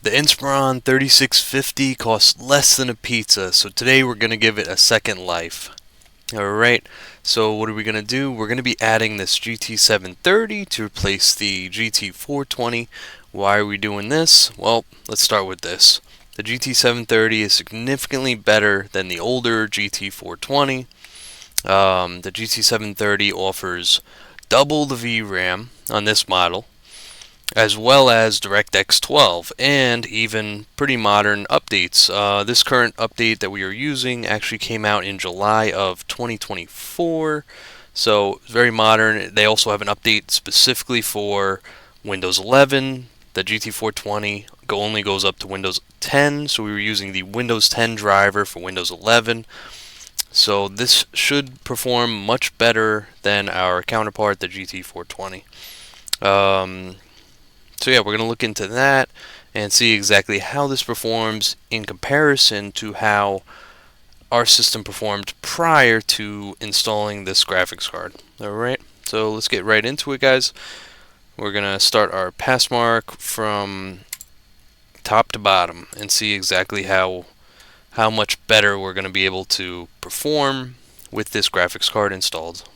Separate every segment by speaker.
Speaker 1: The Inspiron 3650 costs less than a pizza, so today we're going to give it a second life. Alright, so what are we going to do? We're going to be adding this GT730 to replace the GT420. Why are we doing this? Well, let's start with this. The GT730 is significantly better than the older GT420. The GT730 offers double the VRAM on this model, as well as DirectX 12 and even pretty modern updates. This current update that we are using actually came out in July of 2024, so very modern. They also have an update specifically for Windows 11. The GT420 only goes up to Windows 10, so we were using the Windows 10 driver for Windows 11. So this should perform much better than our counterpart, the GT420. So yeah, we're going to look into that and see exactly how this performs in comparison to how our system performed prior to installing this graphics card. Alright, so let's get right into it, guys. We're going to start our pass mark from top to bottom and see exactly how much better we're going to be able to perform with this graphics card installed.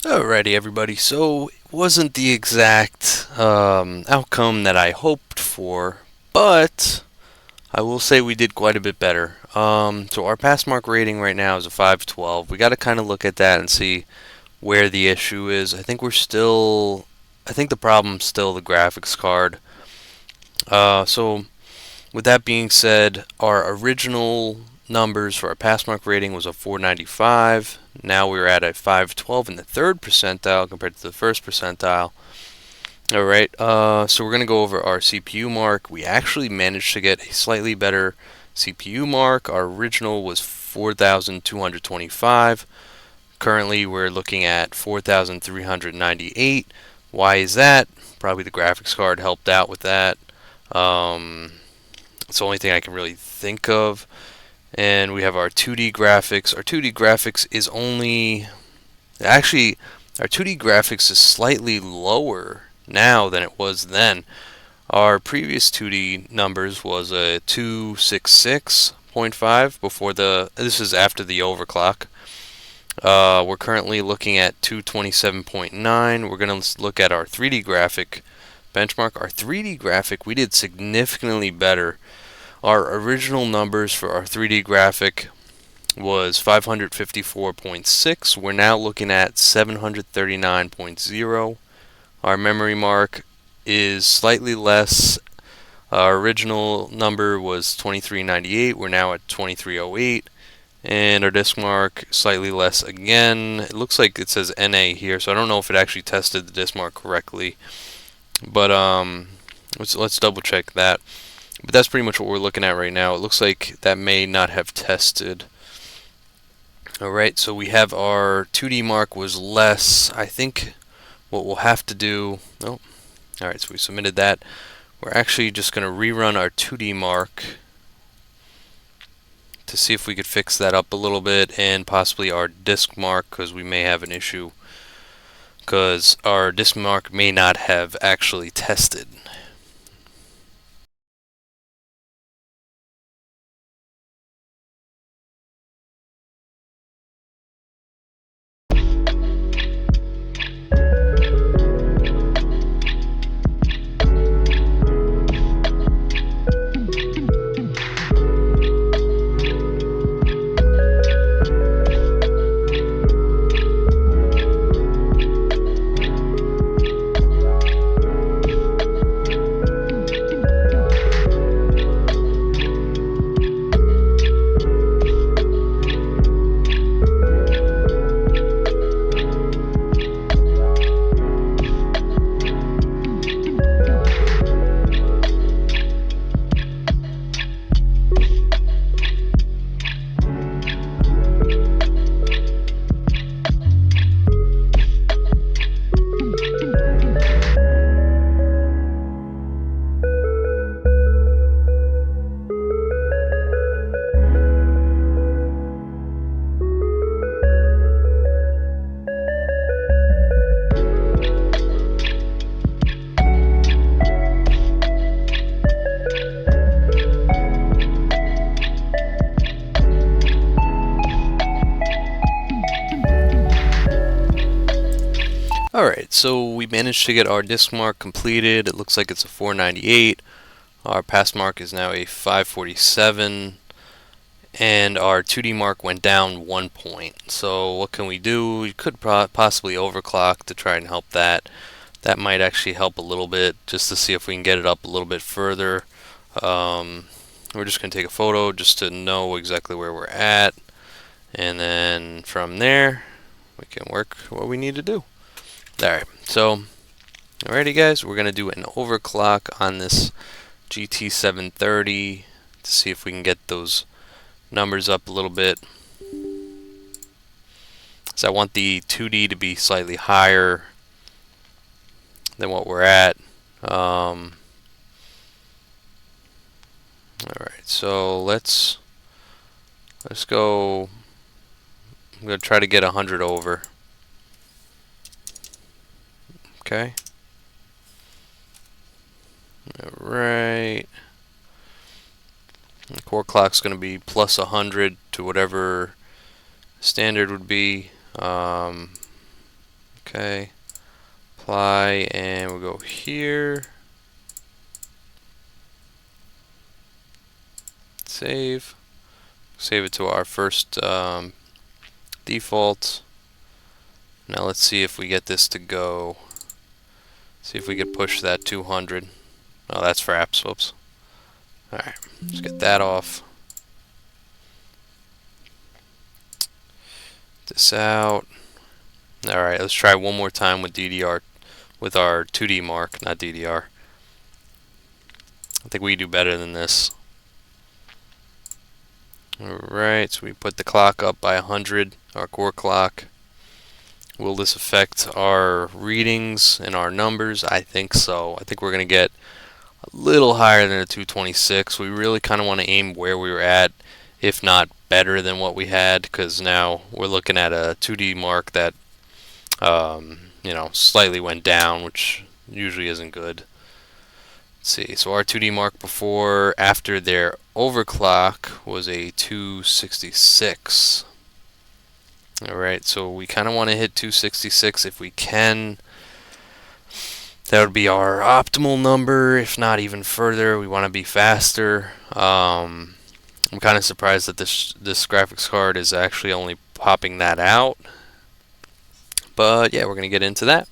Speaker 1: Alrighty, everybody. So it wasn't the exact outcome that I hoped for, but I will say we did quite a bit better. So our pass mark rating right now is a 512. We got to kind of look at that and see where the issue is. I think the problem's still the graphics card. So With that being said, our original numbers for our pass mark rating was a 495. Now we're at a 512 in the third percentile compared to the first percentile. Alright, so we're going to go over our CPU mark. We actually managed to get a slightly better CPU mark. Our original was 4,225. Currently we're looking at 4,398. Why is that? Probably the graphics card helped out with that. It's the only thing I can really think of. And we have our 2D graphics. Our 2D graphics is only... Actually, our 2D graphics is slightly lower now than it was then. Our previous 2D numbers was a 266.5 before the... This is after the overclock. We're currently looking at 227.9. We're going to look at our 3D graphic benchmark. Our 3D graphic, we did significantly better. Our original numbers for our 3D graphic was 554.6. We're now looking at 739.0. Our memory mark is slightly less. Our original number was 2398. We're now at 2308. And our disk mark slightly less again. It looks like it says NA here, so I don't know if it actually tested the disk mark correctly. But let's double check that. But that's pretty much what we're looking at right now. It looks like that may not have tested. Alright, so we have our 2D mark was less. I think what we'll have to do... Oh, alright, so we submitted that. We're actually just going to rerun our 2D mark to see if we could fix that up a little bit, and possibly our disk mark, because we may have an issue. Because our disk mark may not have actually tested. Alright, so we managed to get our disk mark completed. It looks like it's a 498. Our pass mark is now a 547. And our 2D mark went down 1 point. So what can we do? We could possibly overclock to try and help that. That might actually help a little bit, just to see if we can get it up a little bit further. We're just going to take a photo just to know exactly where we're at. And then from there, we can work what we need to do. Alright, so, alrighty guys, we're going to do an overclock on this GT730 to see if we can get those numbers up a little bit. So I want the 2D to be slightly higher than what we're at. Alright, so let's go. I'm going to try to get 100 over. Okay. Alright. The core clock's going to be plus 100 to whatever standard would be. Okay. Apply, and we'll go here. Save. Save it to our first default. Now let's see if we get this to go. See if we could push that 200. Oh, that's for apps. Whoops. Alright, let's get that off. This out. Alright, let's try one more time with DDR, with our 2D mark, not DDR. I think we do better than this. Alright, so we put the clock up by 100, our core clock. Will this affect our readings and our numbers? I think so. I think we're going to get a little higher than a 226. We really kind of want to aim where we were at, if not better than what we had, because now we're looking at a 2D mark that, you know, slightly went down, which usually isn't good. Let's see, so our 2D mark before, after their overclock was a 266. Alright, so we kind of want to hit 266 if we can. That would be our optimal number, if not even further. We want to be faster. I'm kind of surprised that this graphics card is actually only popping that out. But yeah, we're going to get into that.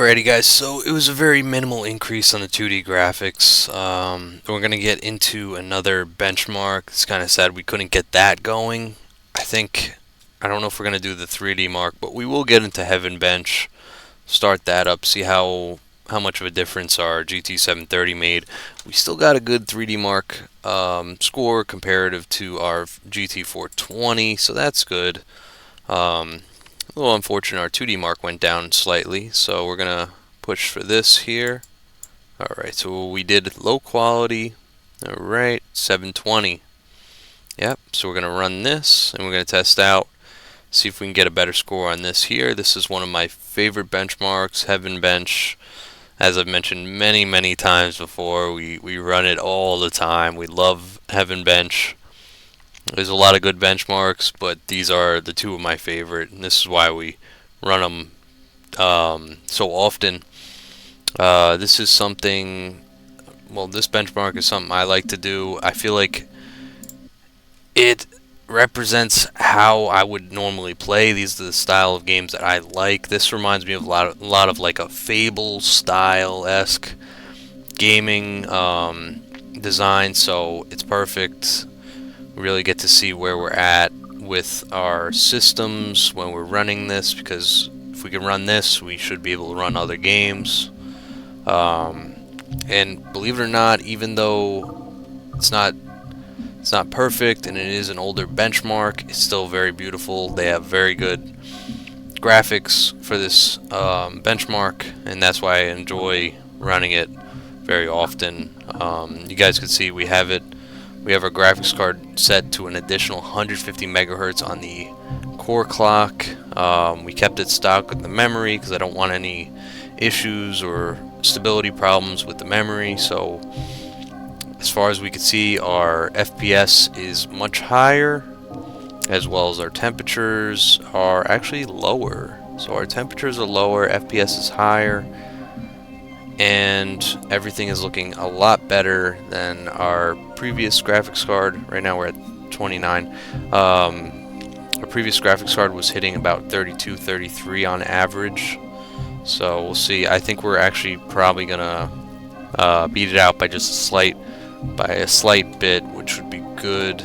Speaker 1: Alrighty guys, so it was a very minimal increase on the 2D graphics. We're going to get into another benchmark. It's kind of sad we couldn't get that going. I don't know if we're going to do the 3D mark, but we will get into Heaven Bench, start that up, see how much of a difference our GT 730 made. We still got a good 3D mark score comparative to our GT 420, so that's good. A little unfortunate our 2D mark went down slightly, so we're gonna push for this here. Alright, so we did low quality. Alright, 720. Yep, so we're gonna run this and we're gonna test out, see if we can get a better score on this here. This is one of my favorite benchmarks, Heaven Bench. As I've mentioned many times before, we run it all the time. We love Heaven Bench. There's a lot of good benchmarks, but these are the two of my favorite, and this is why we run them so often. This is something, well, this benchmark is something I like to do. I feel like it represents how I would normally play. These are the style of games that I like. This reminds me of a lot of like a Fable style-esque gaming design, so it's perfect. We really get to see where we're at with our systems when we're running this, because if we can run this, we should be able to run other games. And believe it or not, even though it's not perfect and it is an older benchmark, it's still very beautiful. They have very good graphics for this benchmark, and that's why I enjoy running it very often. You guys can see we have our graphics card set to an additional 150 megahertz on the core clock. We kept it stock with the memory because I don't want any issues or stability problems with the memory. So as far as we can see, our FPS is much higher, as well as our temperatures are actually lower. So our temperatures are lower, FPS is higher, and everything is looking a lot better than our previous graphics card. Right now we're at 29. Our previous graphics card was hitting about 32, 33 on average. So we'll see. I think we're actually probably gonna beat it out by just a slight bit, which would be good.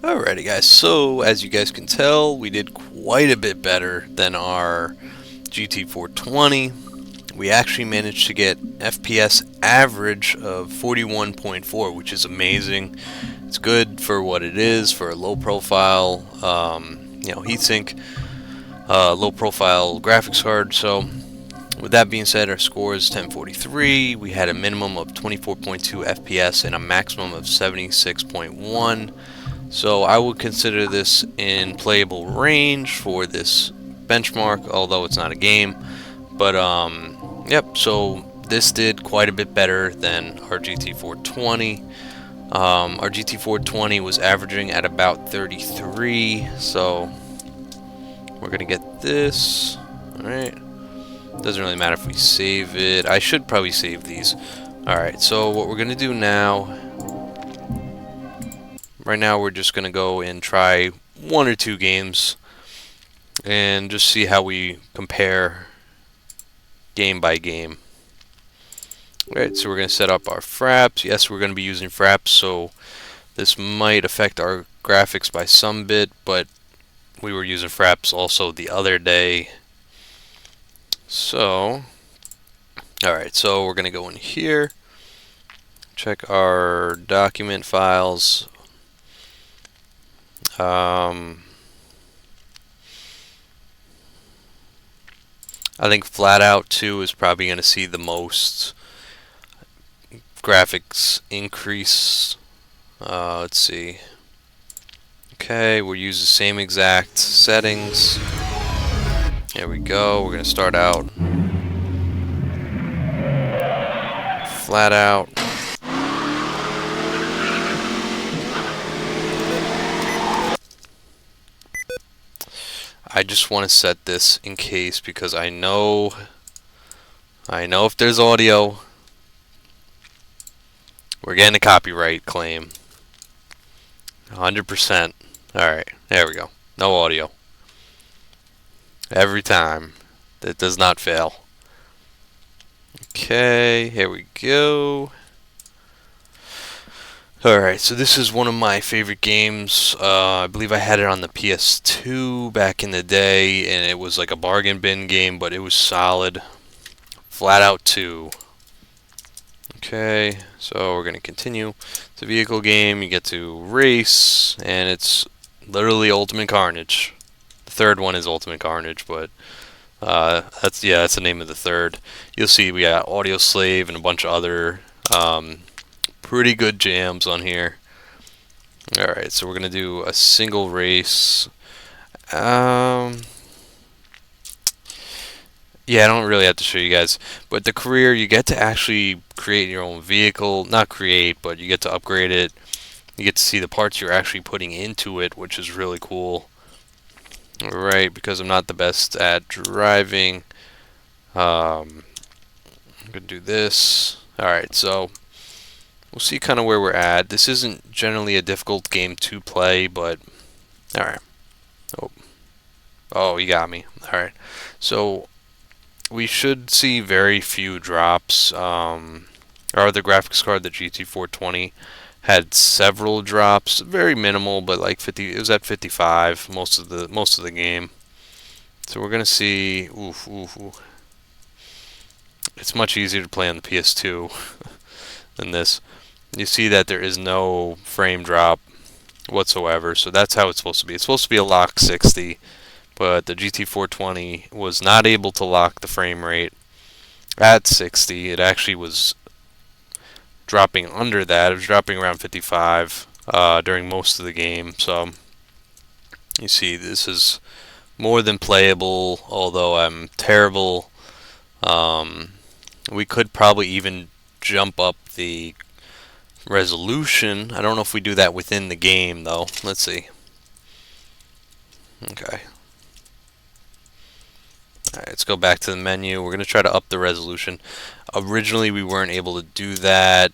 Speaker 1: Alrighty guys, so as you guys can tell, we did quite a bit better than our GT420. We actually managed to get FPS average of 41.4, which is amazing. It's good for what it is, for a low profile, heatsink, low profile graphics card. So with that being said, our score is 1043. We had a minimum of 24.2 FPS and a maximum of 76.1. So I would consider this in playable range for this benchmark, although it's not a game. But yep, so this did quite a bit better than our GT420. Our GT420 was averaging at about 33, so we're gonna get this. Alright, doesn't really matter if we save it. I should probably save these. Alright, so what we're gonna do now, right now we're just gonna go and try 1 or 2 games and just see how we compare game by game. Alright, so we're going to set up our fraps. Yes, we're going to be using fraps, so this might affect our graphics by some bit, but we were using fraps also the other day. So, alright, so we're going to go in here, check our document files. I think flat out 2 is probably going to see the most graphics increase. Let's see. Okay, we'll use the same exact settings. There we go. We're going to start out flat out. I just want to set this in case, because I know if there's audio, we're getting a copyright claim. 100%. Alright, there we go. No audio. Every time. That does not fail. Okay, here we go. Alright, so this is one of my favorite games. I believe I had it on the PS2 back in the day, and it was like a bargain bin game, but it was solid. Flat out 2. Okay, so we're going to continue. It's a vehicle game. You get to race, and it's literally Ultimate Carnage. The third one is Ultimate Carnage, but that's the name of the third. You'll see we got Audio Slave and a bunch of other pretty good jams on here. Alright, so we're going to do a single race. Yeah, I don't really have to show you guys, but the career, you get to actually create your own vehicle. Not create, but you get to upgrade it. You get to see the parts you're actually putting into it, which is really cool. Alright, because I'm not the best at driving, I'm going to do this. Alright, so we'll see kind of where we're at. This isn't generally a difficult game to play, but alright. Oh, you got me. Alright, so we should see very few drops. Our other graphics card, the GT420, had several drops, very minimal, but like 50. It was at 55 most of the game. So we're gonna see. Oof. It's much easier to play on the PS2 than this. You see that there is no frame drop whatsoever, so that's how it's supposed to be. It's supposed to be a lock 60. But the GT420 was not able to lock the frame rate at 60. It actually was dropping under that. It was dropping around 55 during most of the game. So you see, this is more than playable, although I'm terrible. We could probably even jump up the resolution. I don't know if we do that within the game, though. Let's see. Okay. Alright, let's go back to the menu. We're going to try to up the resolution. Originally, we weren't able to do that.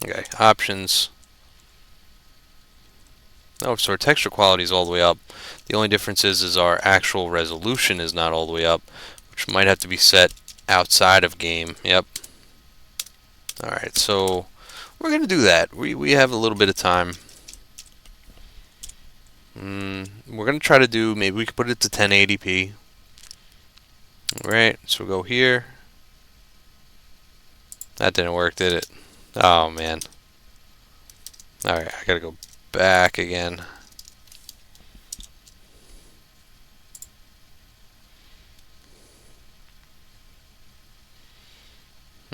Speaker 1: Okay, options. Oh, so our texture quality is all the way up. The only difference is our actual resolution is not all the way up, which might have to be set outside of game. Yep. Alright, so we're going to do that. We have a little bit of time. We're going to try to do, maybe we could put it to 1080p. Alright, so we'll go here. That didn't work, did it? Oh, man. Alright, I gotta go back again.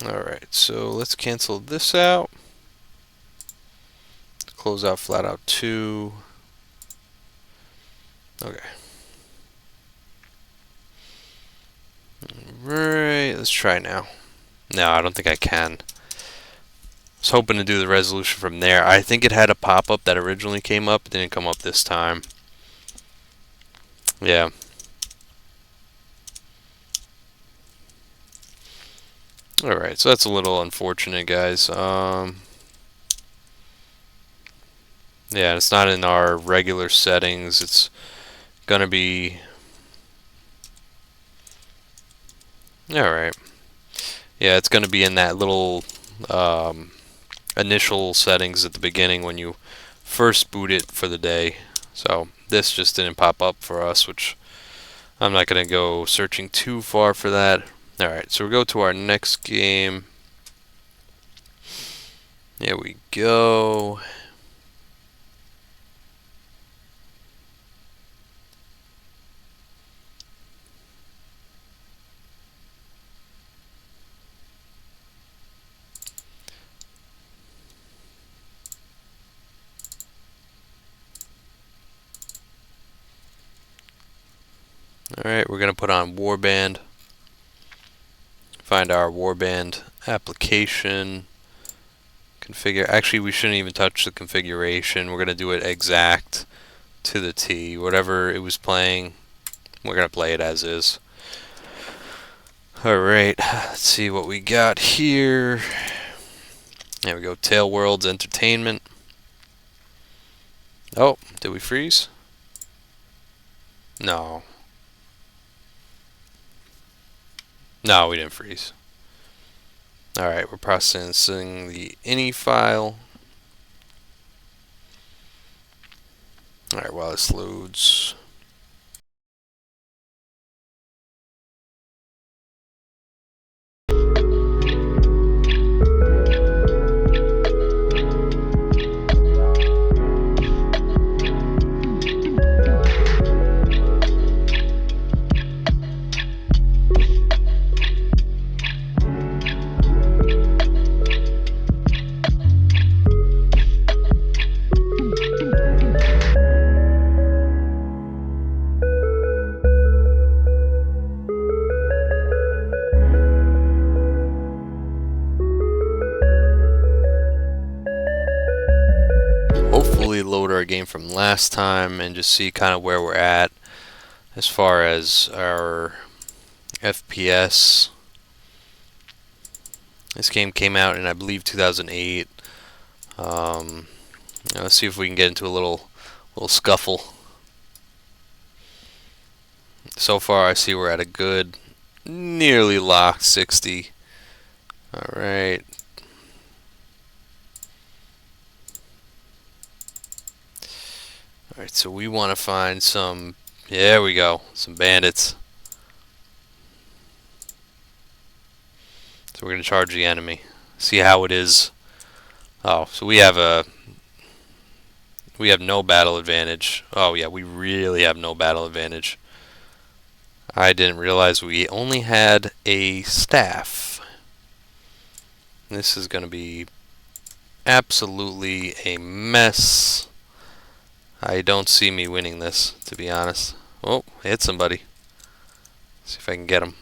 Speaker 1: Alright, so let's cancel this out. Close out flat out 2. Okay. Alright, let's try now. No, I don't think I can. I was hoping to do the resolution from there. I think it had a pop-up that originally came up. It didn't come up this time. Yeah. Alright, so that's a little unfortunate, guys. Yeah, it's not in our regular settings. It's gonna be... Alright. Yeah, it's gonna be in that little initial settings at the beginning when you first boot it for the day. So this just didn't pop up for us, which I'm not gonna go searching too far for that. Alright, so we'll go to our next game. There we go. Alright, we're gonna put on Warband. Find our Warband application. Configure. Actually, we shouldn't even touch the configuration. We're going to do it exact to the T. Whatever it was playing, we're going to play it as is. Alright, let's see what we got here. There we go. Tail Worlds Entertainment. Oh, did we freeze? No. No, we didn't freeze. Alright, we're processing the ini file. Alright, while this loads. Hopefully load our game from last time and just see kind of where we're at as far as our FPS. This game came out in, I believe, 2008. Let's see if we can get into a little scuffle. So far I see we're at a good, nearly locked 60. Alright. Alright, so we want to find some, there we go, some bandits. So we're going to charge the enemy. See how it is. Oh, so we have no battle advantage. Oh yeah, we really have no battle advantage. I didn't realize we only had a staff. This is going to be absolutely a mess. I don't see me winning this, to be honest. Oh, hit somebody. See if I can get him.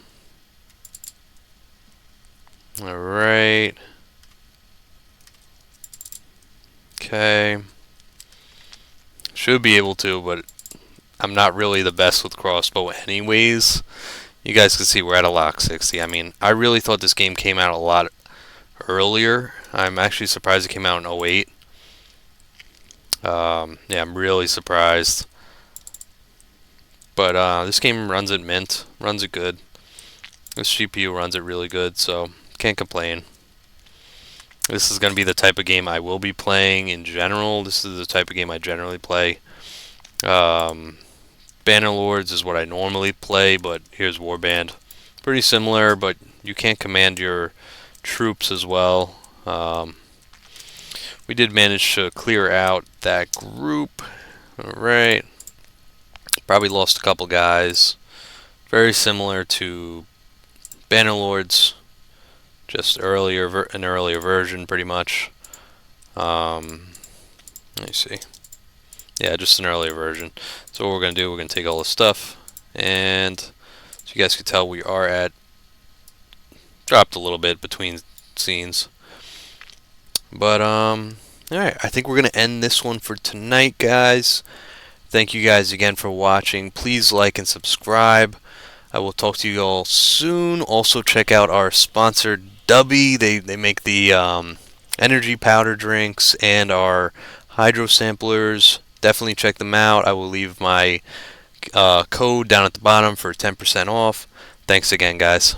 Speaker 1: Alright. Okay. Should be able to, but I'm not really the best with crossbow anyways. You guys can see we're at a lock 60. I mean, I really thought this game came out a lot earlier. I'm actually surprised it came out in 08. Yeah, I'm really surprised. But this game runs it mint, runs it good. This GPU runs it really good, so can't complain. This is going to be the type of game I will be playing in general. This is the type of game I generally play. Bannerlords is what I normally play, but here's Warband. Pretty similar, but you can't command your troops as well. We did manage to clear out that group. Alright. Probably lost a couple guys. Very similar to Bannerlords, just an earlier version, pretty much. Let me see. Yeah, just an earlier version. So what we're gonna do, we're gonna take all this stuff, and so you guys can tell we are at dropped a little bit between scenes. But alright, I think we're gonna end this one for tonight, guys. Thank you guys again for watching. Please like and subscribe. I will talk to you all soon. Also check out our sponsor Dubby. They make the energy powder drinks and our hydro samplers. Definitely check them out. I will leave my code down at the bottom for 10% off. Thanks again, guys.